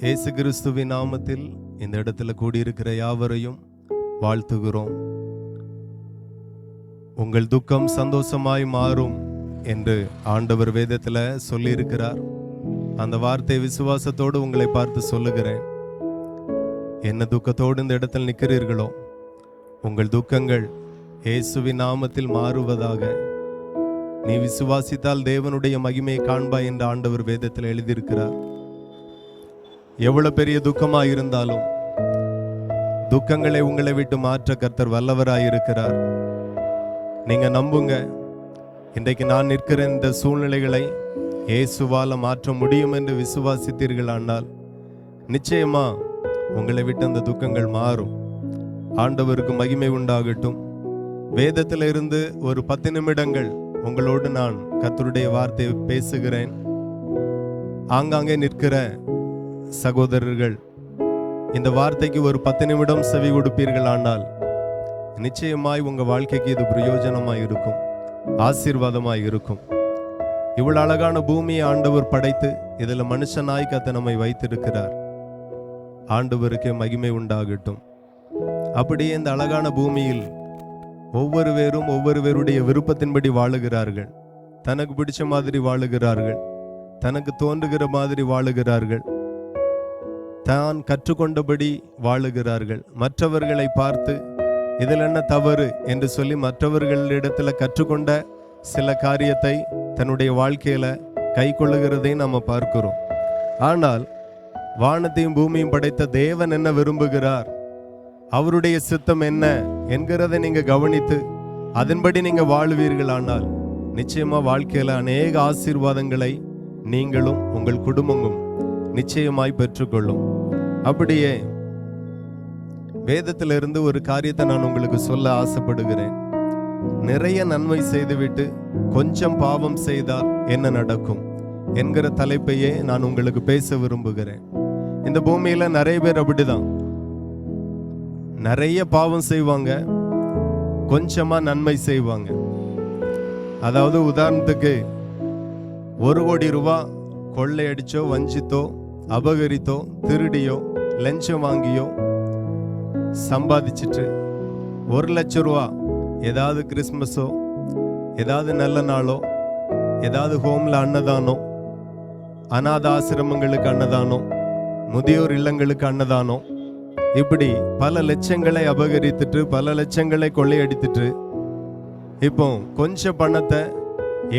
இயேசு கிறிஸ்துவின் நாமத்தில் இந்த இடத்துல கூடியிருக்கிற யாவரையும் வாழ்த்துகிறோம். உங்கள் துக்கம் சந்தோஷமாய் மாறும் என்று ஆண்டவர் வேதத்தில் சொல்லியிருக்கிறார். அந்த வார்த்தை விசுவாசத்தோடு உங்களை பார்த்து சொல்லுகிறேன். என்ன துக்கத்தோடு இந்த இடத்தில் நிற்கிறீர்களோ, உங்கள் துக்கங்கள் இயேசுவின் நாமத்தில் மாறுவதாக. நீ விசுவாசித்தால் தேவனுடைய மகிமையை காண்பாய் என்று ஆண்டவர் வேதத்தில் எழுதியிருக்கிறார். எவ்வளவு பெரிய துக்கமாக இருந்தாலும் துக்கங்களை உங்களை விட்டு மாற்ற கர்த்தர் வல்லவராயிருக்கிறார். நீங்க நம்புங்க. இன்றைக்கு நான் நிற்கிற இந்த சூழ்நிலைகளை இயேசுவால மாற்ற முடியும் என்று விசுவாசித்தீர்களானால் நிச்சயமா உங்களை விட்டு அந்த துக்கங்கள் மாறும். ஆண்டவருக்கு மகிமை உண்டாகட்டும். வேதத்தில் இருந்து ஒரு 10 நிமிடங்கள் உங்களோடு நான் கர்த்தருடைய வார்த்தையை பேசுகிறேன். ஆங்காங்கே நிற்கிற சகோதரர்கள் இந்த வார்த்தைக்கு ஒரு 10 நிமிடம் செவி கொடுப்பீர்கள் ஆனால் நிச்சயமாய் உங்க வாழ்க்கைக்கு இது பிரயோஜனமாய் இருக்கும், ஆசீர்வாதமாய் இருக்கும். இவ்வளவு அழகான பூமியை ஆண்டவர் படைத்து இதுல மனுஷனாய் கர்த்தர் நம்மை வைத்திருக்கிறார். ஆண்டவருக்கே மகிமை உண்டாகட்டும். அப்படியே இந்த அழகான பூமியில் ஒவ்வொருவருடைய விருப்பத்தின்படி வாழுகிறார்கள். தனக்கு பிடிச்ச மாதிரி வாழுகிறார்கள், தனக்கு தோன்றுகிற மாதிரி வாழுகிறார்கள், தான் கற்றுக்கொண்டபடி வாழுகிறார்கள். மற்றவர்களை பார்த்து இதில் என்ன தவறு என்று சொல்லி மற்றவர்களிடத்துல கற்றுக்கொண்ட சில காரியத்தை தன்னுடைய வாழ்க்கையில கை கொள்ளுகிறதை நம்ம பார்க்கிறோம். ஆனால் வானத்தையும் பூமியும் படைத்த தேவன் என்ன விரும்புகிறார், அவருடைய சித்தம் என்ன என்கிறதை நீங்க கவனித்து அதன்படி நீங்க வாழ்வீர்கள். ஆனால் நிச்சயமா வாழ்க்கையில அநேக ஆசீர்வாதங்களை நீங்களும் உங்கள் குடும்பமும் நிச்சயமாய் பெற்றுக்கொள்ளும். அப்படியே வேதத்திலிருந்து ஒரு காரியத்தை நான் உங்களுக்கு சொல்ல ஆசைப்படுகிறேன். நிறைய நன்மை செய்துவிட்டு கொஞ்சம் பாவம் செய்தால் என்ன நடக்கும் என்கிற தலைப்பையே நான் உங்களுக்கு பேச விரும்புகிறேன். இந்த பூமியில நிறைய பேர் அப்படிதான். நிறைய பாவம் செய்வாங்க, கொஞ்சமா நன்மை செய்வாங்க. அதாவது உதாரணத்துக்கு 1 கோடி ரூபாய் கொள்ளையடிச்சோ, வஞ்சித்தோ, அபகரித்தோ, திருடியோ, லஞ்சம் வாங்கியோ சம்பாதிச்சுட்டு 1 லட்சம் ரூபா ஏதாவது கிறிஸ்மஸோ, ஏதாவது நல்ல நாளோ, ஏதாவது ஹோம்ல அன்னதானம், அநாத ஆசிரமங்களுக்கு அன்னதானம், முதியோர் இல்லங்களுக்கு அன்னதானம், இப்படி பல லட்சங்களை அபகரித்துட்டு பல லட்சங்களை கொள்ளையடித்துட்டு இப்போ கொஞ்சம் பணத்தை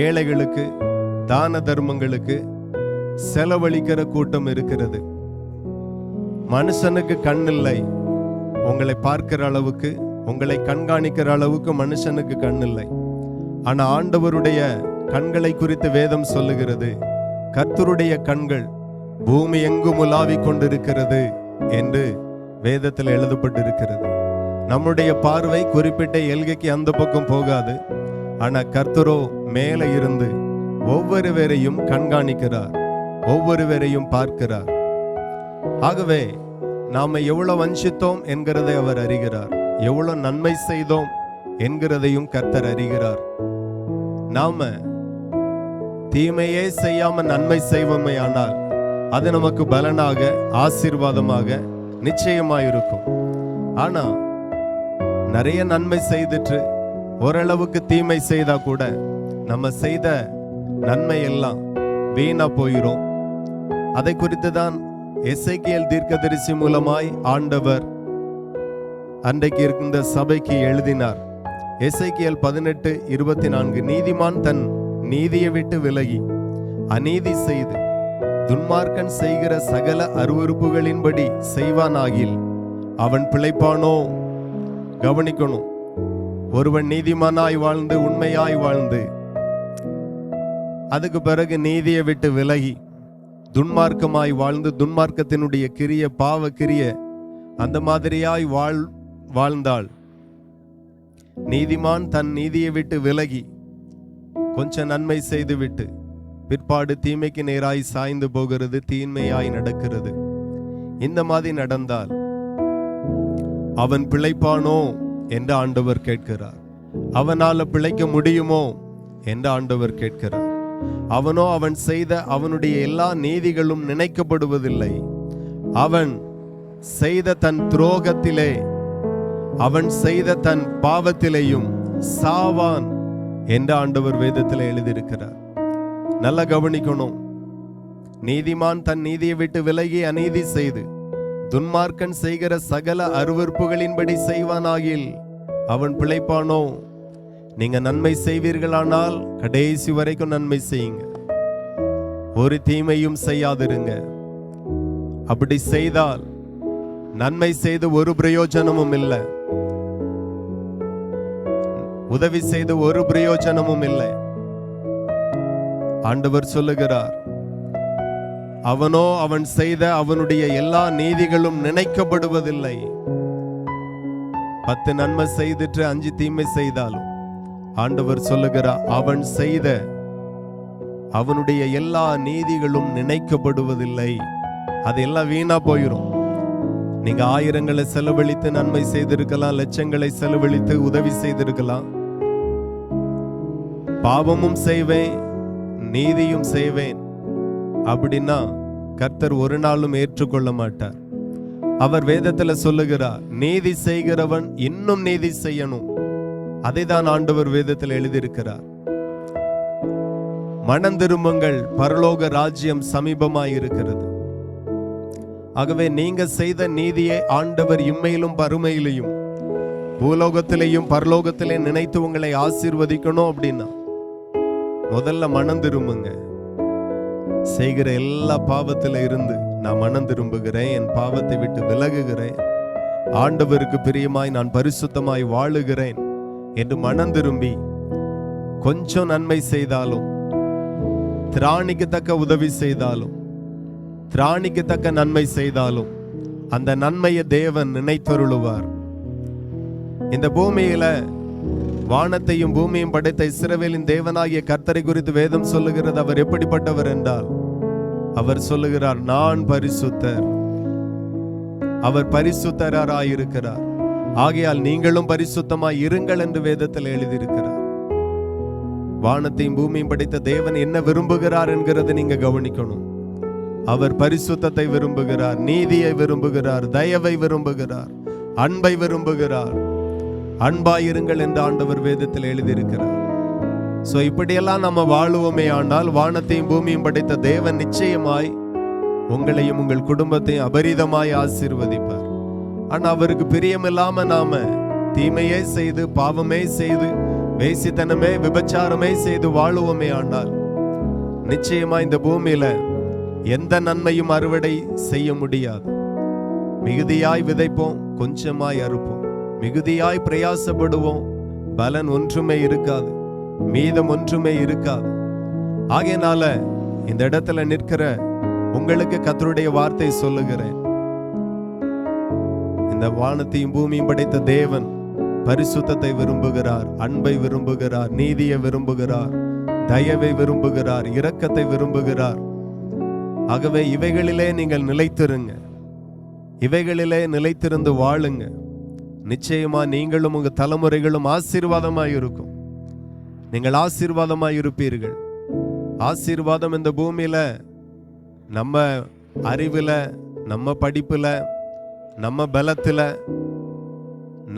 ஏழைகளுக்கு, தான தர்மங்களுக்கு செலவழிக்கிற கூட்டம் இருக்கிறது. மனுஷனுக்கு கண் இல்லை, உங்களை பார்க்கிற அளவுக்கு, உங்களை கண்காணிக்கிற அளவுக்கு மனுஷனுக்கு கண் இல்லை. ஆனா ஆண்டவருடைய கண்களை குறித்து வேதம் சொல்லுகிறது, கர்த்தருடைய கண்கள் பூமி எங்கும் உலாவிக் கொண்டிருக்கிறது என்று வேதத்தில் எழுதப்பட்டிருக்கிறது. நம்முடைய பார்வை குறிப்பிட்ட எல்கைக்கு அந்த பக்கம் போகாது. ஆனா கர்த்தரோ மேலே இருந்து ஒவ்வொருவரையும் கண்காணிக்கிறார், ஒவ்வொருவரையும் பார்க்கிறார். ஆகவே நாம எவ்வளவு வஞ்சித்தோம் என்கிறதை அவர் அறிகிறார், எவ்வளவு நன்மை செய்தோம் என்கிறதையும் கர்த்தர் அறிகிறார். நாம தீமையே செய்யாம நன்மை செய்வோமே ஆனால் அது நமக்கு பலனாக, ஆசீர்வாதமாக நிச்சயமாயிருக்கும். ஆனா நிறைய நன்மை செய்துட்டு ஓரளவுக்கு தீமை செய்தா கூட நம்ம செய்த நன்மை எல்லாம் வீணா போயிரும். அதை குறித்து தான் எசேக்கியேல் தீர்க்கதரிசி மூலமாய் ஆண்டவர் அன்றைக்கு இருந்த சபைக்கு எழுதினார். எசேக்கியேல் 18:24, நீதிமான் தன் நீதியை விட்டு விலகி அநீதி செய்து துன்மார்க்கன் செய்கிற சகல அருவருப்புகளின்படி செய்வானாகில் அவன் பிழைப்பானோ? கவனிக்கணும். ஒருவன் நீதிமானாய் வாழ்ந்து உண்மையாய் வாழ்ந்து அதுக்கு பிறகு நீதியை விட்டு விலகி துன்மார்க்கமாய் வாழ்ந்து துன்மார்க்கத்தினுடைய கிரிய, பாவ கிரிய அந்த மாதிரியாய் வாழ்ந்தாள். நீதிமான் தன் நீதியை விட்டு விலகி கொஞ்சம் நன்மை செய்து விட்டு பிற்பாடு தீமைக்கு நேராய் சாய்ந்து போகிறது, தீமையாய் நடக்கிறது. இந்த மாதிரி நடந்தால் அவன் பிழைப்பானோ என்று ஆண்டவர் கேட்கிறார். அவனால பிழைக்க முடியுமோ என்று ஆண்டவர் கேட்கிறார். அவனோ அவன் செய்த அவனுடைய எல்லா நீதிகளும் நினைக்கப்படுவதில்லை. அவன் செய்த தன் துரோகத்திலே, அவன் செய்த தன் பாவத்திலேயும் சாவான் என்று ஆண்டவர் வேதத்தில் எழுதியிருக்கிறார். நல்லா கவனிக்கணும். நீதிமான் தன் நீதியை விட்டு விலகி அநீதி செய்து துன்மார்க்கன் செய்கிற சகல அருவருப்புகளின்படி செய்வானாகில் அவன் பிழைப்பானோ? நீங்க நன்மை செய்வீர்களானால் கடைசி வரைக்கும் நன்மை செய்யுங்க, ஒரு தீமையும் செய்யாதிருங்க. அப்படி செய்தால் நன்மை செய்து ஒரு பிரயோஜனமும் இல்லை, உதவி செய்து ஒரு பிரயோஜனமும் இல்லை. ஆண்டவர் சொல்லுகிறார், அவனோ அவன் செய்த அவனுடைய எல்லா நீதிகளும் நினைக்கப்படுவதில்லை. 10 நன்மை செய்துட்டு 5 தீமை செய்தாலும் ஆண்டவர் சொல்லுகிறார், அவன் செய்த அவனுடைய எல்லா நீதிகளும் நினைக்கப்படுவதில்லை. அதெல்லாம் வீணா போயிரும். நீங்க ஆயிரங்களை செலவழித்து நன்மை செய்திருக்கலாம், லட்சங்களை செலவழித்து உதவி செய்திருக்கலாம். பாவமும் செய்வேன் நீதியும் செய்வேன் அப்படின்னா கர்த்தர் ஒரு நாளும் ஏற்றுக்கொள்ள மாட்டார். அவர் வேதத்துல சொல்லுகிறார், நீதி செய்கிறவன் இன்னும் நீதி செய்யணும். அதை தான் ஆண்டவர் வேதத்தில் எழுதியிருக்கிறார். மனம் திரும்புங்கள், பரலோக ராஜ்யம் சமீபமாய் இருக்கிறது. ஆகவே நீங்க செய்த நீதியை ஆண்டவர் இம்மையிலும் பருமையிலையும் பூலோகத்திலையும் பரலோகத்திலே நினைத்து உங்களை ஆசீர்வதிக்கணும் அப்படின்னா முதல்ல மனம் திரும்புங்க. செய்கிற எல்லா பாவத்தில இருந்து நான் மனம் திரும்புகிறேன், என் பாவத்தை விட்டு விலகுகிறேன், ஆண்டவருக்கு பிரியமாய் நான் பரிசுத்தமாய் வாழுகிறேன் என்று மனம் திரும்பி கொஞ்சம் நன்மை செய்தாலும், திராணிக்கு தக்க உதவி செய்தாலும், திராணிக்கு தக்க நன்மை செய்தாலும் அந்த நன்மையை தேவன் நினைத்தருளுவார். இந்த பூமியில வானத்தையும் பூமியும் படைத்த இஸ்ரவேலின் தேவனாகிய கர்த்தரை குறித்து வேதம் சொல்லுகிறது. அவர் எப்படிப்பட்டவர் என்றால், அவர் சொல்லுகிறார், நான் பரிசுத்தர், அவர் பரிசுத்தராயிருக்கிறார், ஆகையால் நீங்களும் பரிசுத்தமாய் இருங்கள் என்று வேதத்தில் எழுதியிருக்கிறார். வானத்தையும் பூமியும் படைத்த தேவன் என்ன விரும்புகிறார் என்கிறத நீங்க கவனிக்கணும். அவர் பரிசுத்தத்தை விரும்புகிறார், நீதியை விரும்புகிறார், தயவை விரும்புகிறார், அன்பை விரும்புகிறார். அன்பாயிருங்கள் என்று ஆண்டவர் வேதத்தில் எழுதியிருக்கிறார். சோ இப்படியெல்லாம் நம்ம வாழுவோமே ஆனால் வானத்தையும் பூமியும் படைத்த தேவன் நிச்சயமாய் உங்களையும் உங்கள் குடும்பத்தையும் அபரிதமாய் ஆசீர்வதிப்பார். ஆனா அவருக்கு பிரியமில்லாம நாம தீமையே செய்து, பாவமே செய்து, வேசித்தனமே விபச்சாரமே செய்து வாழுவோமே ஆனால் நிச்சயமா இந்த பூமியில எந்த நன்மையும் அறுவடை செய்ய முடியாது. மிகுதியாய் விதைப்போம், கொஞ்சமாய் அறுப்போம். மிகுதியாய் பிரயாசப்படுவோம், பலன் ஒன்றுமே இருக்காது, மீதம் ஒன்றுமே இருக்காது. ஆகையினால இந்த இடத்துல நிற்கிற உங்களுக்கு கர்த்தருடைய வார்த்தை சொல்லுகிறேன். இந்த வானத்தையும் பூமியும் படைத்த தேவன் பரிசுத்தத்தை விரும்புகிறார், அன்பை விரும்புகிறார், நீதியை விரும்புகிறார், தயவை விரும்புகிறார், இரக்கத்தை விரும்புகிறார். ஆகவே இவைகளிலே நீங்கள் நிலைத்திருங்க, இவைகளிலே நிலைத்திருந்து வாழுங்க. நிச்சயமா நீங்களும் உங்க தலைமுறைகளும் ஆசீர்வாதமாய் இருக்கும். நீங்கள் ஆசீர்வாதமாய் இருப்பீர்கள். ஆசீர்வாதம் இந்த பூமியில நம்ம அறிவுல, நம்ம படிப்புல, நம்ம பலத்துல,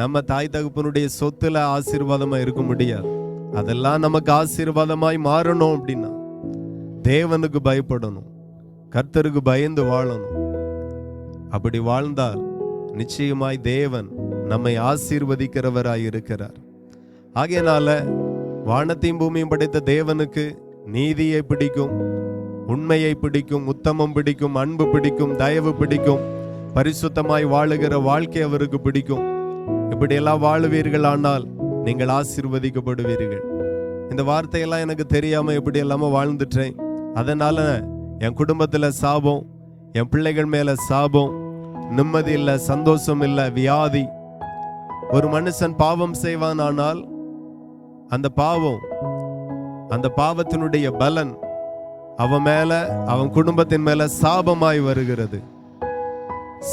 நம்ம தாய் தகப்பனுடைய சொத்துல ஆசீர்வாதமா இருக்க முடியாது. அதெல்லாம் நமக்கு ஆசீர்வாதமாய் மாறணும் அப்படின்னா தேவனுக்கு பயப்படணும், கர்த்தருக்கு பயந்து வாழணும். அப்படி வாழ்ந்தால் நிச்சயமாய் தேவன் நம்மை ஆசீர்வதிக்கிறவராய் இருக்கிறார். ஆகையினால வானத்தையும் பூமியும் படைத்த தேவனுக்கு நீதியை பிடிக்கும், உண்மையை பிடிக்கும், உத்தமம் பிடிக்கும், அன்பு பிடிக்கும், தயவு பிடிக்கும், பரிசுத்தமாய் வாழுகிற வாழ்க்கை அவருக்கு பிடிக்கும். இப்படியெல்லாம் வாழுவீர்கள் ஆனால் நீங்கள் ஆசீர்வதிக்கப்படுவீர்கள். இந்த வார்த்தையெல்லாம் எனக்கு தெரியாம எப்படி எல்லாம வாழ்ந்துட்டேன். அதனால என் குடும்பத்துல சாபம், என் பிள்ளைகள் மேல சாபம், நிம்மதி இல்லை, சந்தோஷம் இல்லை, வியாதி. ஒரு மனுஷன் பாவம் செய்வான், ஆனால் அந்த பாவத்தினுடைய பலன் அவன் மேல, அவன் குடும்பத்தின் மேல சாபமாய் வருகிறது,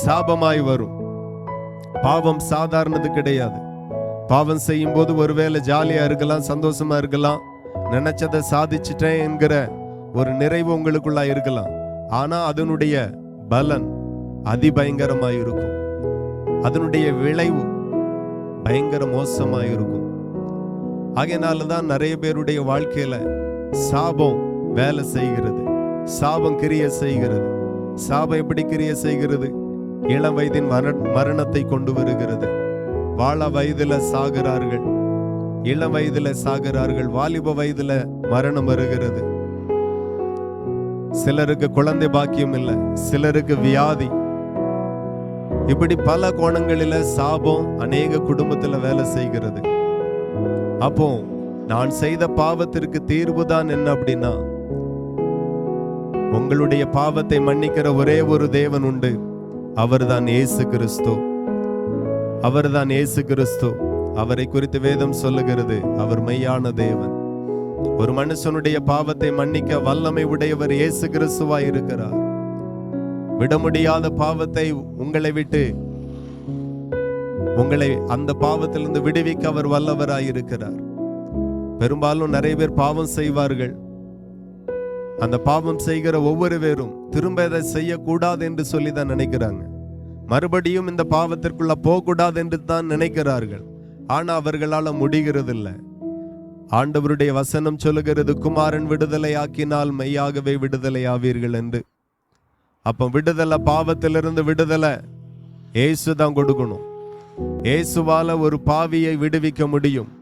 சாபமாய் வரும். பாவம் சாதாரணது கிடையாது. பாவம் செய்யும் போது ஒருவேளை ஜாலியா இருக்கலாம், சந்தோஷமா இருக்கலாம், நினைச்சதை சாதிச்சிட்டேன் என்கிற ஒரு நிறைவு உங்களுக்குள்ளா இருக்கலாம். ஆனா அதனுடைய பலன், அதிபயங்கரமாயிருக்கும். அதனுடைய விளைவு பயங்கர மோசமாயிருக்கும். ஆகையினாலதான் நிறைய பேருடைய வாழ்க்கையில சாபம் வேலை செய்கிறது, சாபம் கிரியை செய்கிறது. சாபம் எப்படி கிரியை செய்கிறது? இளம் வயதின் மரணத்தை கொண்டு வருகிறது. வாழ வயதுல சாகிறார்கள், இளம் வயதுல சாகிறார்கள், வாலிப வயதுல மரணம் வருகிறது. சிலருக்கு குழந்தை பாக்கியம் இல்லை, சிலருக்கு வியாதி. இப்படி பல கோணங்களில சாபம் அநேக குடும்பத்துல வேலை செய்கிறது. அப்போ நான் செய்த பாவத்திற்கு தீர்வுதான் என்ன அப்படின்னா, உங்களுடைய பாவத்தை மன்னிக்கிற ஒரே ஒரு தேவன் உண்டு. அவர்தான் இயேசு கிறிஸ்து. அவர்தான் இயேசு கிறிஸ்து. அவரை குறித்து வேதம் சொல்லுகிறது, அவர் மெய்யான தேவன். ஒரு மனுஷனுடைய பாவத்தை மன்னிக்க வல்லமை உடையவர் இயேசு கிறிஸ்துவாய் இருக்கிறார். விட முடியாத பாவத்தை உங்களை விட்டு, உங்களை அந்த பாவத்திலிருந்து விடுவிக்க அவர் வல்லவராய் இருக்கிறார். பெரும்பாலும் நிறைய பேர் பாவம் செய்வார்கள். அந்த பாவம் செய்கிற ஒவ்வொரு பேரும் திரும்ப இதை செய்யக்கூடாது என்று சொல்லி தான் நினைக்கிறாங்க. மறுபடியும் இந்த பாவத்திற்குள்ள போகக்கூடாது என்று தான் நினைக்கிறார்கள். ஆனா அவர்களால முடிகிறது இல்லை. ஆண்டவருடைய வசனம் சொல்லுகிறது, குமாரன் விடுதலை ஆக்கினால் மெய்யாகவே விடுதலை ஆவீர்கள் என்று. அப்ப விடுதலை, பாவத்திலிருந்து விடுதலை இயேசு தான் கொடுக்கணும். இயேசுவால ஒரு பாவியை விடுவிக்க முடியும்.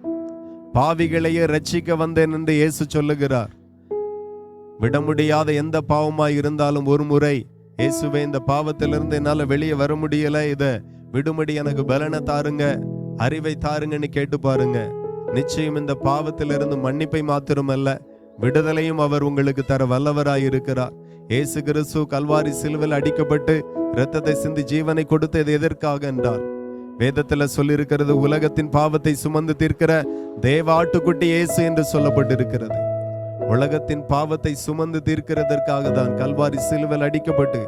பாவிகளையே ரட்சிக்க வந்தேன் என்று இயேசு சொல்லுகிறார். விட முடியாத எந்த பாவமாய் இருந்தாலும் ஒரு முறை இயேசுவே, இந்த பாவத்திலிருந்து என்னால வெளியே வர முடியல, இத விடுமுடி, எனக்கு பலனை தாருங்க, அறிவை தாருங்கன்னு கேட்டு பாருங்க. நிச்சயம் இந்த பாவத்திலிருந்து மன்னிப்பை மாத்திரமல்ல, விடுதலையும் அவர் உங்களுக்கு தர வல்லவராய் இருக்கிறார். இயேசு கிறிஸ்து கல்வாரி சிலுவையில் அடிக்கப்பட்டு இரத்தத்தை சிந்தி ஜீவனை கொடுத்தது எதற்காக என்றால், வேதத்துல சொல்லியிருக்கிறது, உலகத்தின் பாவத்தை சுமந்து தீர்க்கிற தேவ ஆட்டுக்குட்டி இயேசு என்று சொல்லப்பட்டிருக்கிறது. உலகத்தின் பாவத்தை சுமந்து தீர்க்கிறதற்காக தான் கல்வாரி சிலுவையில் அடிக்கப்பட்டு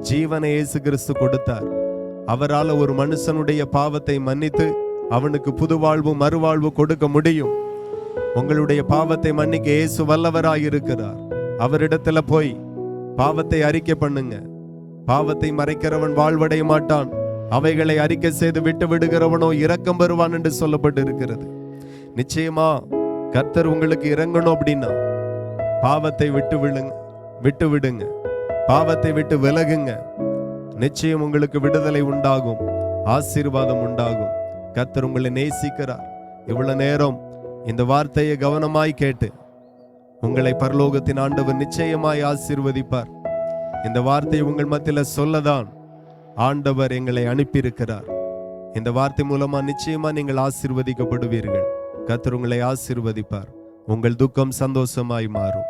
ஜீவனை இயேசு கிறிஸ்து கொடுத்தார். அவரால் ஒரு மனுஷனுடைய பாவத்தை மன்னித்து அவனுக்கு புது வாழ்வு, மறுவாழ்வு கொடுக்க முடியும். உங்களுடைய பாவத்தை மன்னிக்க இயேசு வல்லவராய் இருக்கிறார். அவரிடத்துல போய் பாவத்தை அறிக்கை பண்ணுங்க. பாவத்தை மறைக்கிறவன் வாழ்வடைய மாட்டான், அவைகளை அறிக்கை செய்து விட்டு விடுகிறவனோ இரக்கம் பெறுவான் என்று சொல்லப்பட்டு இருக்கிறது. நிச்சயமா கர்த்தர் உங்களுக்கு இறங்கணும் அப்படின்னா பாவத்தை விட்டு விடுங்க, பாவத்தை விட்டு விலகுங்க. நிச்சயம் உங்களுக்கு விடுதலை உண்டாகும், ஆசீர்வாதம் உண்டாகும். கர்த்தர் உங்களை நேசிக்கிறார். இவ்வளவு நேரம் இந்த வார்த்தையை கவனமாய் கேட்டு உங்களை பரலோகத்தின் ஆண்டவர் நிச்சயமாய் ஆசீர்வதிப்பார். இந்த வார்த்தையை உங்கள் மத்தியில சொல்லதான் ஆண்டவர் எங்களை அனுப்பியிருக்கிறார். இந்த வார்த்தை மூலமா நிச்சயமா நீங்கள் ஆசீர்வதிக்கப்படுவீர்கள். கர்த்தர் உங்களை ஆசீர்வதிப்பார். உங்கள் துக்கம் சந்தோஷமாய் மாறும்.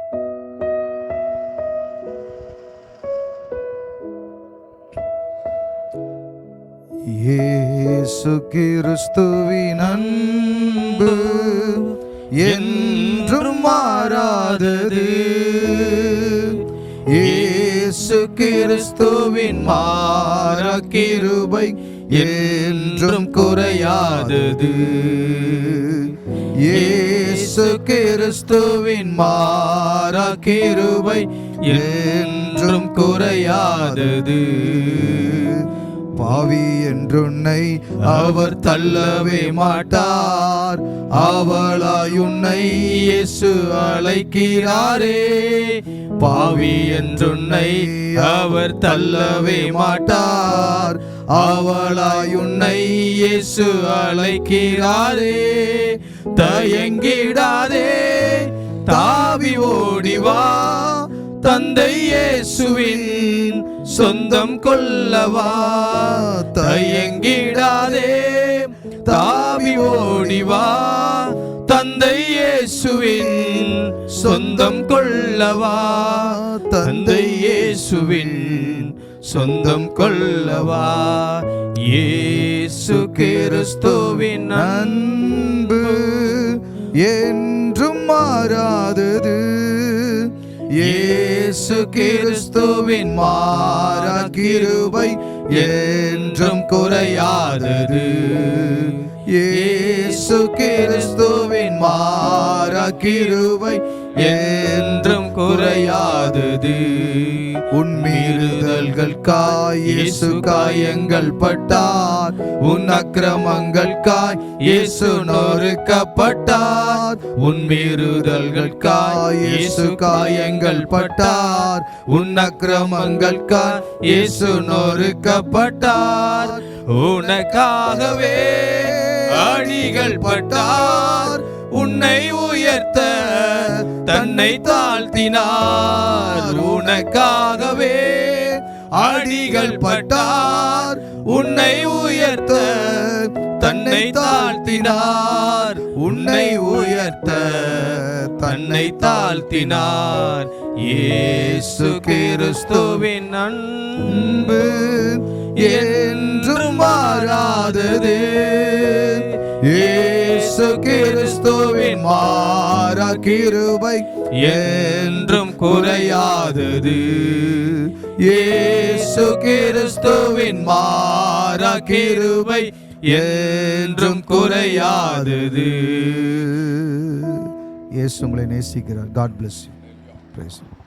இயேசு கிறிஸ்துவின் அன்பு என்றும் மாறாதது. இயேசு கிறிஸ்துவின் மாறா கிருபை என்றும் குறையாதது. இயேசு கிறிஸ்துவின் மாறா கிருபை என்றும் குறையாதது. பாவி என்றுன்னை அவர் தள்ளவே மாட்டார், அவளாய் உன்னை இயேசு அழைக்கிறாரே. பாவி என்றுன்னை அவர் தள்ளவே மாட்டார், அவளாய் உன்னை இயேசு அழைக்கிறாரே. தயங்கிடாதே, தாவி ஓடிவா, தந்தை இயேசுவின் சொந்தம் கொள்ளவா. தயங்கிடாதே, தாவி ஓடிவா, தந்தை இயேசுவின் சொந்தம் கொள்ளவா. தந்தை இயேசுவின் சொந்தம் கொள்ளவா. இயேசு கிறிஸ்துவின் அன்பு என்றும் மாறாதது. இயேசு கிறிஸ்துவின் மாறா கிருபை என்றும் குறையாதது. இயேசு கிறிஸ்துவின் மாறா கிருபை என்றும் குறையாதது. உன் மீறுதல்களுக்காய் இயேசு காயங்கள் பட்டார், உன் அக்கிரமங்களுக்காய் இயேசு நொறுக்கப்பட்டார். உன் மீறுதல்களுக்காய் இயேசு காயங்கள் பட்டார், உன் அக்கிரமங்களுக்காய் இயேசு நொறுக்கப்பட்டார். உனக்காகவே அடிகள் பட்டார், உன்னை உயர்த்த தன்னை தாழ்த்தினார். உனக்காகவே அடிகள் பட்டார், உன்னை உயர்த்த தன்னை தாழ்த்தினார். உன்னை உயர்த்த தன்னை தாழ்த்தினார். இயேசு கிறிஸ்துவின் அன்பு என்றும் மாறாதது. இயேசு கிறிஸ்துவின் மாறா கிருபை என்றும் குறையாதது. இயேசு கிறிஸ்துவின் மாறா கிருபை என்றும் குறையாதது. இயேசு உங்களை நேசிக்கிறார். God bless you. Praise you.